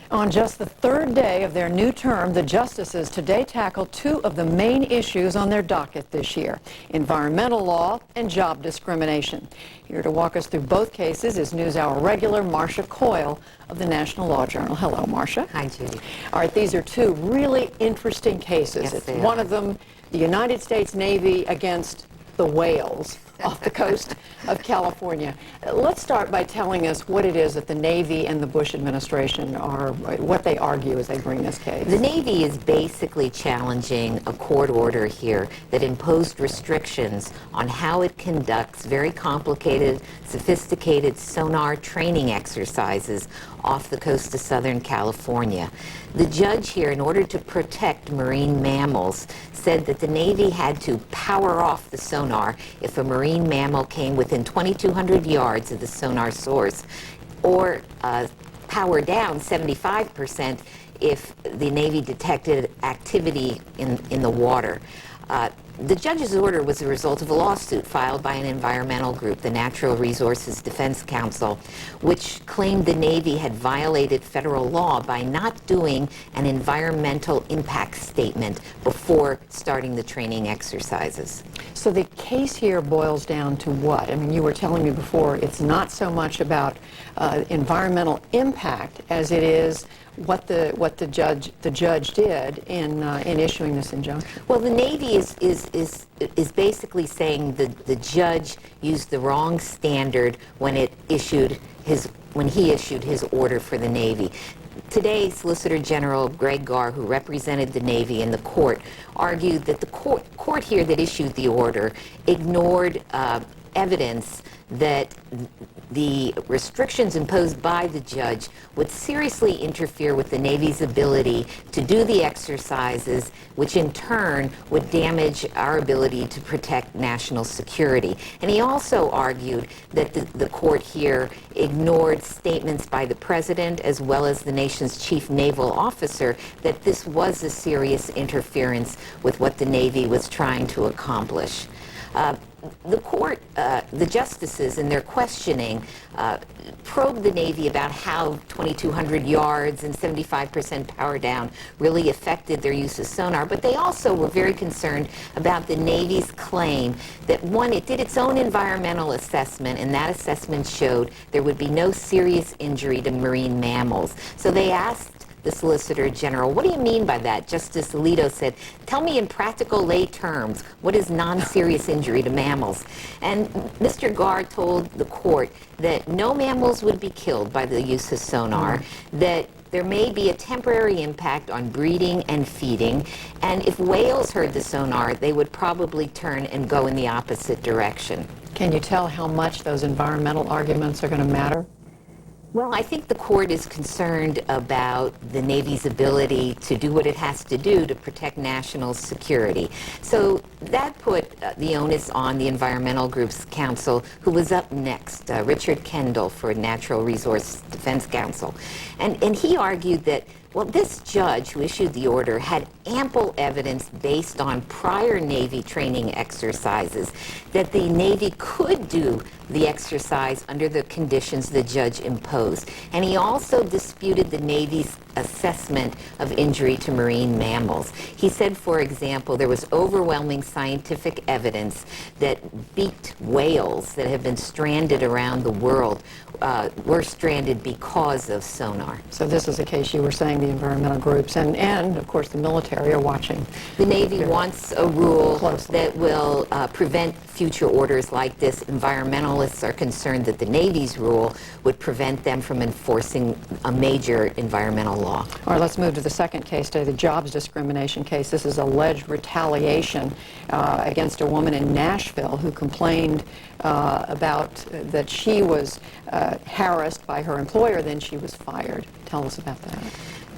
S2: On just the third day of their new term, the justices today tackle two of the main issues on their docket this year: environmental law and job discrimination. Here to walk us through both cases is NewsHour regular Marcia Coyle of the National Law Journal. Hello, Marcia.
S3: Hi, Judy.
S2: All right, these are two really interesting cases.
S3: Yes,
S2: It's
S3: they
S2: one
S3: are.
S2: of them, the United States Navy against the whales. off the coast of California. Let's start by telling us what it is that the Navy and the Bush administration are, what they argue as they bring this case.
S3: The Navy is basically challenging a court order here that imposed restrictions on how it conducts very complicated, sophisticated sonar training exercises off the coast of Southern California. The judge here, in order to protect marine mammals, said that the Navy had to power off the sonar if a marine mammal came within 2,200 yards of the sonar source, or power down 75% if the Navy detected activity in the water. The judge's order was a result of a lawsuit filed by an environmental group, the Natural Resources Defense Council, which claimed the Navy had violated federal law by not doing an environmental impact statement before starting the training exercises.
S2: So the case here boils down to what? I mean, you were telling me before it's not so much about environmental impact as it is what the judge did in issuing this injunction.
S3: Well, the Navy is basically saying the judge used the wrong standard when he issued his order for the Navy. Today, Solicitor General Greg Garr, who represented the Navy in the court, argued that the court here that issued the order ignored evidence that the restrictions imposed by the judge would seriously interfere with the Navy's ability to do the exercises, which in turn would damage our ability to protect national security. And he also argued that the court here ignored statements by the president as well as the nation's chief naval officer that this was a serious interference with what the Navy was trying to accomplish. The court, the justices in their questioning probed the Navy about how 2,200 yards and 75% power down really affected their use of sonar, but they also were very concerned about the Navy's claim that, one, it did its own environmental assessment, and that assessment showed there would be no serious injury to marine mammals. So they asked the Solicitor General, what do you mean by that? Justice Alito said, tell me in practical lay terms, what is non-serious injury to mammals? And Mr. Garr told the court that no mammals would be killed by the use of sonar, that there may be a temporary impact on breeding and feeding, and if whales heard the sonar, they would probably turn and go in the opposite direction.
S2: Can you tell how much those environmental arguments are going to matter?
S3: Well, I think the court is concerned about the Navy's ability to do what it has to do to protect national security. So that put the onus on the Environmental Groups Council, who was up next, Richard Kendall for Natural Resource Defense Council. And he argued that, well, this judge who issued the order had ample evidence based on prior Navy training exercises that the Navy could do the exercise under the conditions the judge imposed. And he also disputed the Navy's assessment of injury to marine mammals. He said, for example, there was overwhelming scientific evidence that beaked whales that have been stranded around the world were stranded because of sonar.
S2: So this is a case you were saying the environmental groups and of course the military are watching.
S3: The Navy wants a rule that will prevent future orders like this. Environmentalists are concerned that the Navy's rule would prevent them from enforcing a major environmental law.
S2: All right, let's move to the second case today, the jobs discrimination case. This is alleged retaliation against a woman in Nashville who complained about that she was harassed by her employer, then she was fired. Tell us about that.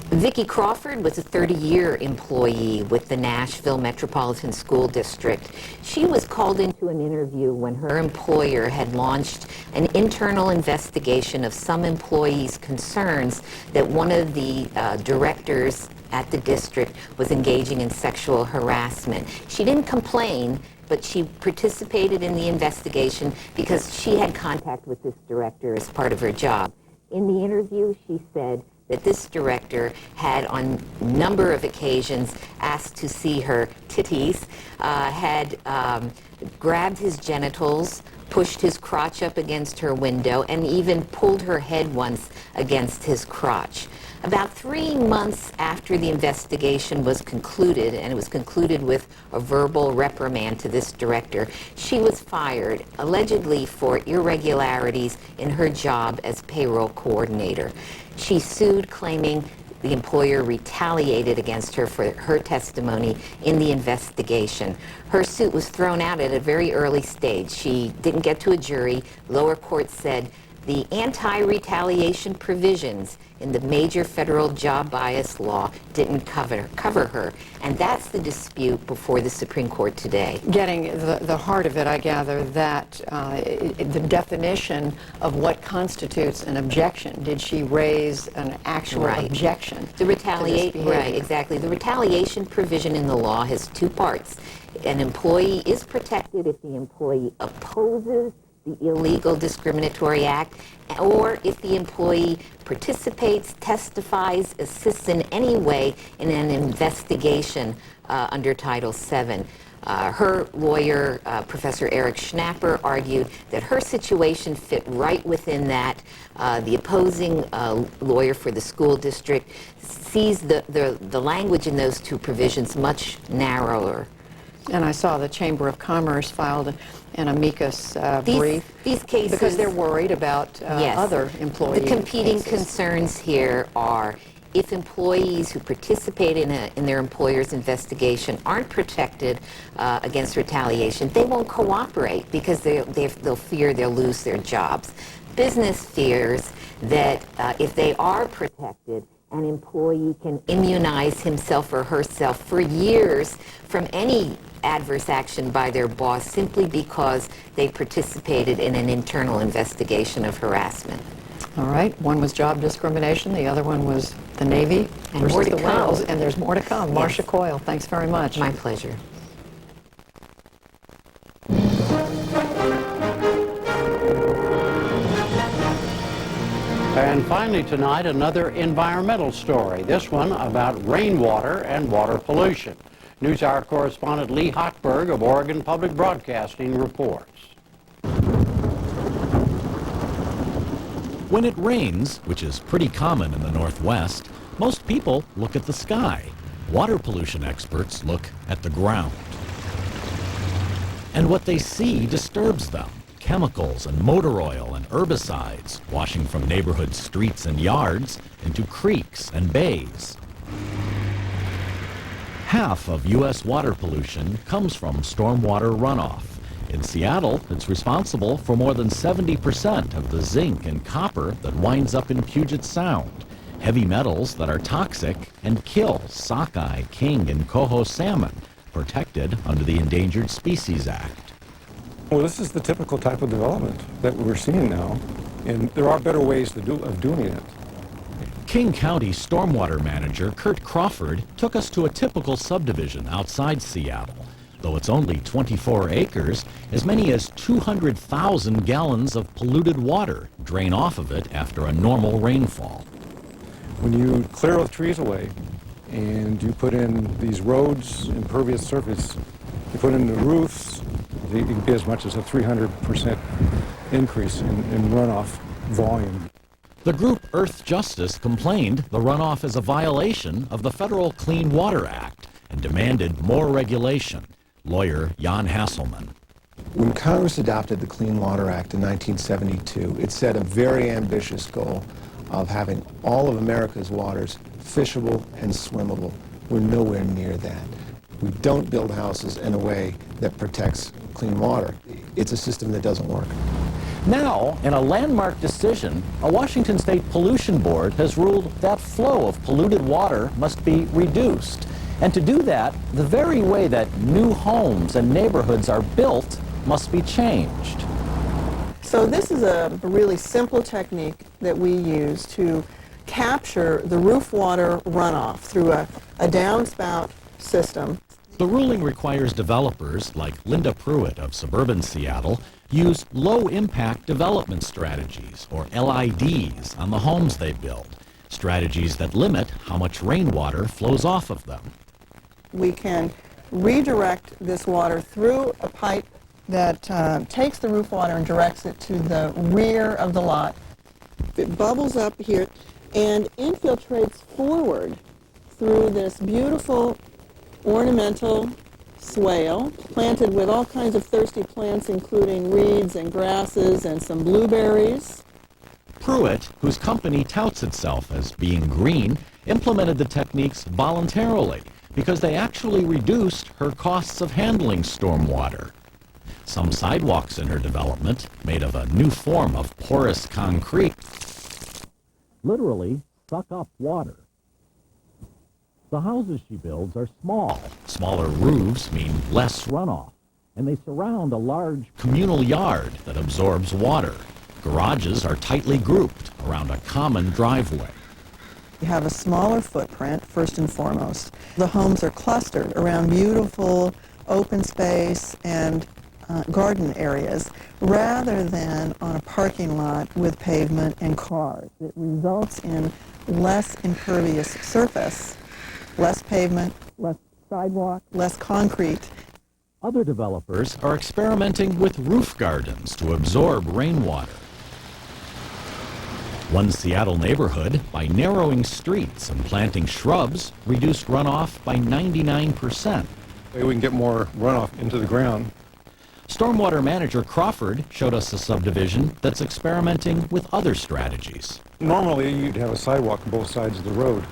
S3: Vicki Crawford was a 30-year employee with the Nashville Metropolitan School District. She was called into an interview when her employer had launched an internal investigation of some employees' concerns that one of the directors at the district was engaging in sexual harassment. She didn't complain, but she participated in the investigation because she had contact with this director as part of her job. In the interview, she said that this director had on a number of occasions asked to see her titties, had grabbed his genitals, pushed his crotch up against her window, and even pulled her head once against his crotch. About 3 months after the investigation was concluded, and it was concluded with a verbal reprimand to this director, she was fired, allegedly for irregularities in her job as payroll coordinator. She sued, claiming the employer retaliated against her for her testimony in the investigation. Her suit was thrown out at a very early stage. She didn't get to a jury. Lower court said the anti-retaliation provisions in the major federal job bias law didn't cover her. And that's the dispute before the Supreme Court today.
S2: Getting the heart of it, I gather, that the definition of what constitutes an objection. Did she raise an actual objection?
S3: The right, exactly. The retaliation provision in the law has two parts. An employee is protected if the employee opposes the illegal discriminatory act, or if the employee participates, testifies, assists in any way in an investigation under Title VII. Her lawyer, Professor Eric Schnapper, argued that her situation fit right within that. The opposing lawyer for the school district sees the language in those two provisions much narrower.
S2: And I saw the Chamber of Commerce filed an amicus brief.
S3: These cases,
S2: because they're worried about other employees.
S3: The competing concerns here are if employees who participate in their employer's investigation aren't protected against retaliation, they won't cooperate because they'll fear they'll lose their jobs. Business fears that if they are protected, an employee can immunize himself or herself for years from any adverse action by their boss simply because they participated in an internal investigation of harassment.
S2: All right. One was job discrimination. The other one was the Navy versus the whales. And there's more to come. Yes. Marcia Coyle, thanks very much.
S3: My pleasure.
S1: And finally tonight, another environmental story. This one about rainwater and water pollution. NewsHour correspondent Lee Hochberg of Oregon Public Broadcasting reports.
S4: When it rains, which is pretty common in the Northwest, most people look at the sky. Water pollution experts look at the ground. And what they see disturbs them. Chemicals and motor oil and herbicides washing from neighborhood streets and yards into creeks and bays. Half of U.S. water pollution comes from stormwater runoff. In Seattle, it's responsible for more than 70% of the zinc and copper that winds up in Puget Sound, heavy metals that are toxic and kill sockeye, king, and coho salmon, protected under the Endangered Species Act.
S5: Well, this is the typical type of development that we're seeing now, and there are better ways of doing it.
S4: King County Stormwater Manager Kurt Crawford took us to a typical subdivision outside Seattle. Though it's only 24 acres, as many as 200,000 gallons of polluted water drain off of it after a normal rainfall.
S5: When you clear the trees away and you put in these roads, impervious surface, you put in the roofs, it can be as much as a 300% increase in runoff volume.
S4: The group Earth Justice complained the runoff is a violation of the Federal Clean Water Act and demanded more regulation. Lawyer Jan Hasselman.
S6: When Congress adopted the Clean Water Act in 1972, it set a very ambitious goal of having all of America's waters fishable and swimmable. We're nowhere near that. We don't build houses in a way that protects clean water. It's a system that doesn't work.
S4: Now, in a landmark decision, a Washington State Pollution Board has ruled that flow of polluted water must be reduced. And to do that, the very way that new homes and neighborhoods are built must be changed.
S24: So this is a really simple technique that we use to capture the roof water runoff through a downspout system.
S4: The ruling requires developers like Linda Pruitt of suburban Seattle use low-impact development strategies, or LIDs, on the homes they build, strategies that limit how much rainwater flows off of them.
S24: We can redirect this water through a pipe that takes the roof water and directs it to the rear of the lot. It bubbles up here and infiltrates forward through this beautiful ornamental swale planted with all kinds of thirsty plants, including reeds and grasses and some blueberries.
S4: Pruitt, whose company touts itself as being green, implemented the techniques voluntarily because they actually reduced her costs of handling stormwater. Some sidewalks in her development, made of a new form of porous concrete, literally suck up water. The houses she builds are small. Smaller roofs mean less runoff, and they surround a large communal yard that absorbs water. Garages are tightly grouped around a common driveway.
S24: You have a smaller footprint, first and foremost. The homes are clustered around beautiful open space and garden areas rather than on a parking lot with pavement and cars. It results in less impervious surface, less pavement, less sidewalk, less concrete.
S4: Other developers are experimenting with roof gardens to absorb rainwater. One Seattle neighborhood, by narrowing streets and planting shrubs, reduced runoff by 99%.
S5: We can get more runoff into the ground.
S4: Stormwater manager Crawford showed us a subdivision that's experimenting with other strategies.
S5: Normally, you'd have a sidewalk on both sides of the road.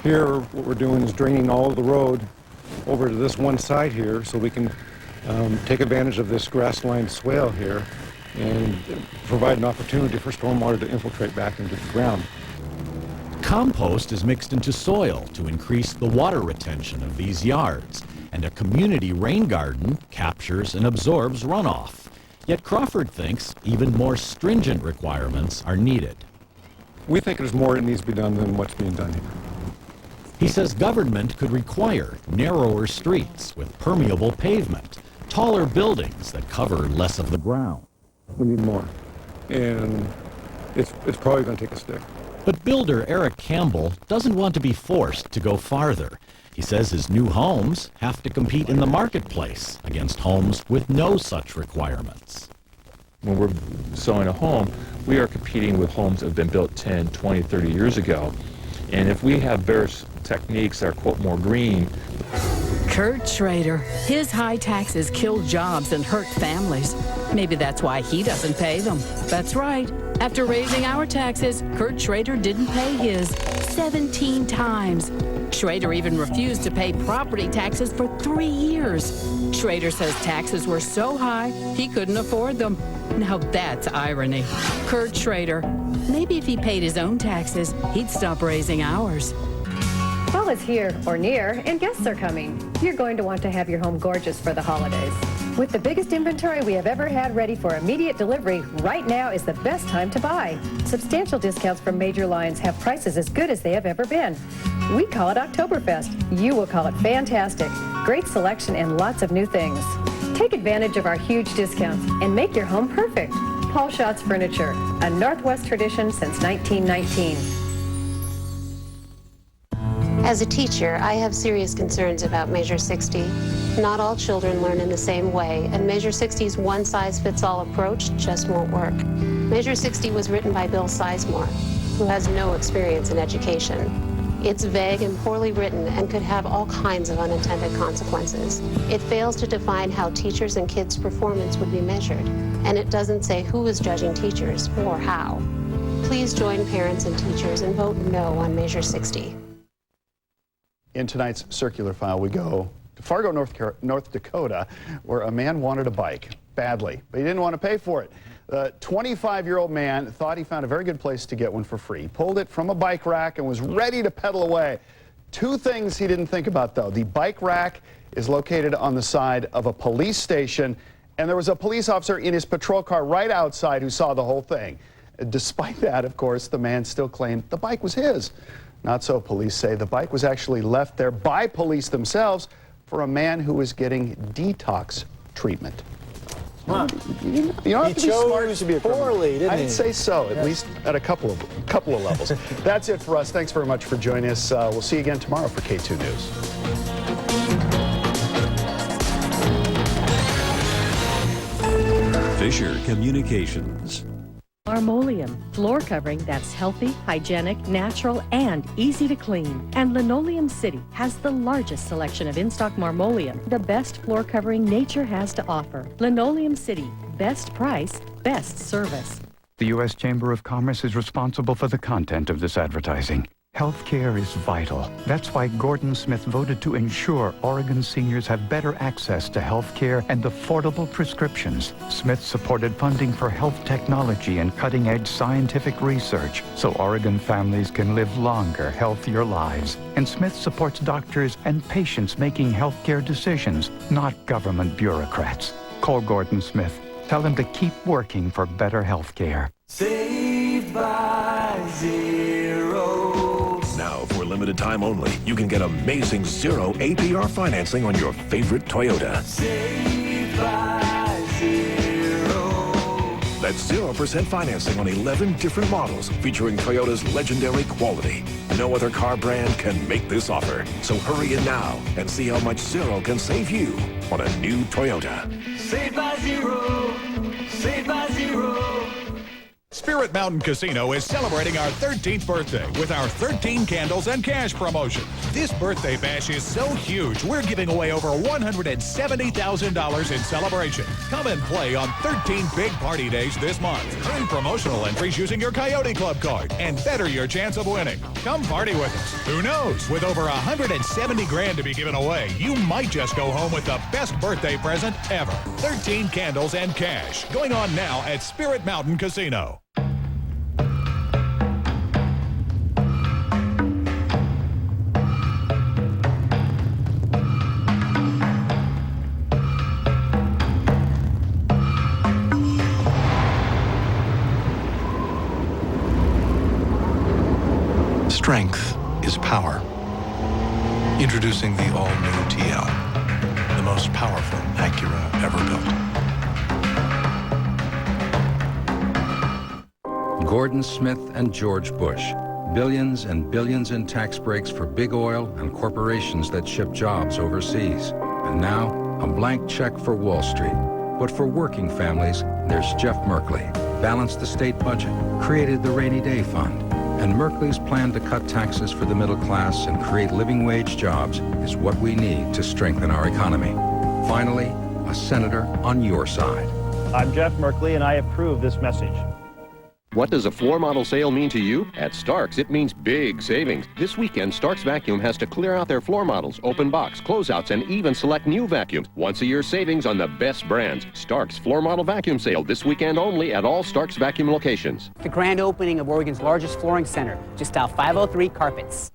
S5: Here, what we're doing is draining all of the road over to this one side here so we can take advantage of this grass-lined swale here and provide an opportunity for stormwater to infiltrate back into the ground.
S4: Compost is mixed into soil to increase the water retention of these yards, and a community rain garden captures and absorbs runoff. Yet Crawford thinks even more stringent requirements are needed.
S5: We think there's more that needs to be done than what's being done here.
S4: He says government could require narrower streets with permeable pavement, taller buildings that cover less of the ground.
S5: We need more, and it's probably going to take a stick.
S4: But builder Eric Campbell doesn't want to be forced to go farther. He says his new homes have to compete in the marketplace against homes with no such requirements.
S7: When we're selling a home, we are competing with homes that have been built 10, 20, 30 years ago. And if we have various techniques that are, quote, more green.
S8: Kurt Schrader. His high taxes kill jobs and hurt families. Maybe that's why he doesn't pay them. That's right. After raising our taxes, Kurt Schrader didn't pay his 17 times. Schrader even refused to pay property taxes for 3 years. Schrader says taxes were so high, he couldn't afford them. Now that's irony. Kurt Schrader. Maybe if he paid his own taxes, he'd stop raising ours.
S9: Fall is here or near, and guests are coming. You're going to want to have your home gorgeous for the holidays. With the biggest inventory we have ever had ready for immediate delivery, right now is the best time to buy. Substantial discounts from major lines have prices as good as they have ever been. We call it Oktoberfest. You will call it fantastic. Great selection and lots of new things. Take advantage of our huge discounts and make your home perfect. Paul Schatz Furniture, a Northwest tradition since 1919.
S10: As a teacher, I have serious concerns about Measure 60. Not all children learn in the same way, and Measure 60's one-size-fits-all approach just won't work. Measure 60 was written by Bill Sizemore, who has no experience in education. It's vague and poorly written and could have all kinds of unintended consequences. It fails to define how teachers' and kids' performance would be measured, and it doesn't say who is judging teachers or how. Please join parents and teachers and vote no on Measure 60.
S25: In tonight's Circular File, we go to Fargo, North Dakota, where a man wanted a bike badly, but he didn't want to pay for it. The 25-year-old man thought he found a very good place to get one for free. He pulled it from a bike rack and was ready to pedal away. Two things he didn't think about, though. The bike rack is located on the side of a police station, and there was a police officer in his patrol car right outside who saw the whole thing. Despite that, of course, the man still claimed the bike was his. Not so, police say. The bike was actually left there by police themselves for a man who was getting detox treatment.
S26: Huh.
S25: You don't have to be smart to be a criminal.
S26: Poorly, didn't he?
S25: I'd say so, at least at a couple of levels. That's it for us. Thanks very much for joining us. We'll see you again tomorrow for K2 News.
S11: Fisher Communications.
S12: Marmoleum, floor covering that's healthy, hygienic, natural, and easy to clean. And Linoleum City has the largest selection of in-stock Marmoleum, the best floor covering nature has to offer. Linoleum City, best price, best service.
S13: The U.S. Chamber of Commerce is responsible for the content of this advertising. Healthcare is vital. That's why Gordon Smith voted to ensure Oregon seniors have better access to healthcare and affordable prescriptions. Smith supported funding for health technology and cutting-edge scientific research so Oregon families can live longer, healthier lives. And Smith supports doctors and patients making healthcare decisions, not government bureaucrats. Call Gordon Smith. Tell him to keep working for better healthcare.
S11: Saved by Zero. Now, for limited time only, you can get amazing zero APR financing on your favorite Toyota. Saved by Zero. That's 0% financing on 11 different models featuring Toyota's legendary quality. No other car brand can make this offer. So hurry in now and see how much Zero can save you on a new Toyota. Saved by Zero. Saved by Zero.
S14: Spirit Mountain Casino is celebrating our 13th birthday with our 13 Candles and Cash promotion. This birthday bash is so huge, we're giving away over $170,000 in celebration. Come and play on 13 big party days this month. Earn promotional entries using your Coyote Club card and better your chance of winning. Come party with us. Who knows? With over $170,000 to be given away, you might just go home with the best birthday present ever. 13 Candles and Cash. Going on now at Spirit Mountain Casino.
S15: Strength is power. Introducing the all-new TL, the most powerful Acura ever built.
S26: Gordon Smith and George Bush. Billions and billions in tax breaks for big oil and corporations that ship jobs overseas. And now, a blank check for Wall Street. But for working families, there's Jeff Merkley. Balanced the state budget, created the Rainy Day Fund. And Merkley's plan to cut taxes for the middle class and create living wage jobs is what we need to strengthen our economy. Finally, a senator on your side.
S27: I'm Jeff Merkley, and I approve this message.
S28: What does a floor model sale mean to you? At Starks, it means big savings. This weekend, Starks Vacuum has to clear out their floor models, open box, closeouts, and even select new vacuums. Once a year savings on the best brands. Starks Floor Model Vacuum Sale this weekend only at all Starks Vacuum locations.
S29: The grand opening of Oregon's largest flooring center, just off 503 Carpets.